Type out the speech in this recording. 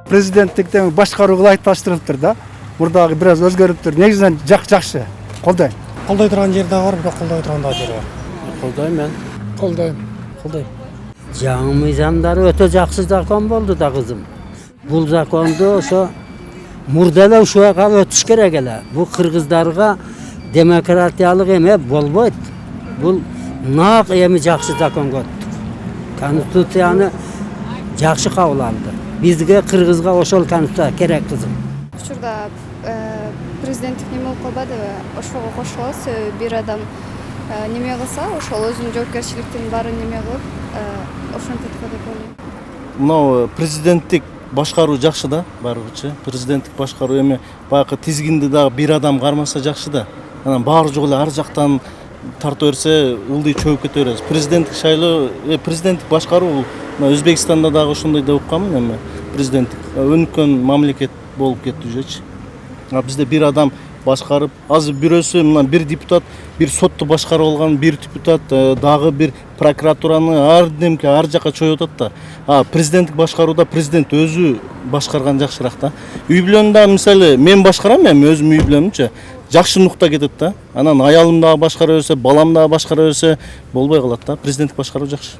Президенттиктен башкаруу ылайыкташтырылыптыр да. Мурдагы бир аз өзгөрүптүр. Негизинен жакшы. Колдойм. Колдой турган жер дагы бар, бирок колдой турган дагы жер бар. Колдойм мен. Колдойм. Колдойм. Жаңы мыйзамдары өтө жакшы закон болду да кызым. Бул законду ошо мурда эле ушуга өтүш керек эле. Бул кыргыздарга демократиялык эме болбойт. Бул нак эми жакшы законго өттүк. Конституцияны жакшы кабыл алды. Бизге кыргызга ошол конституция керек кызым. Учурда президенттик неме болуп калбадыбы? Ошого кошулабыз. Бир адам неме кылса, ошол өзүнүн жоопкерчиликтин баарын неме кылып, ошентет го деп ойлойм. Мынау президенттик башкаруу жакшы да, баарыбычы. Президенттик башкаруу эми баягы тизгинди дагы бир адам кармаса жакшы да. Анан баары жок эле ар жактан тарта берсе, ылдый чөгүп кете беребиз. Президенттик шайлоо, президенттик башкаруу Өзбекстанда дагы ошондой деп укканмын эми. Президенттик өнүккөн мамлекет болуп кетти үжечи. Бизде бир адам башкарып, азыр бирөөсү мына бир депутат, бир сотту башкарып алган бир депутат, дагы бир прокуратураны ар демке ар жака чоюп атат да. Президенттик башкарууда президент өзү башкарган жакшыраак да. Үй бүлөнү мисалы мен башкарам, эми өзүм үй бүлөмчү жакшы нукта кетет да. Анан аялым дагы башкара берсе, балам дагы башкара берсе болбой калат да. Президенттик башкаруу жакшы.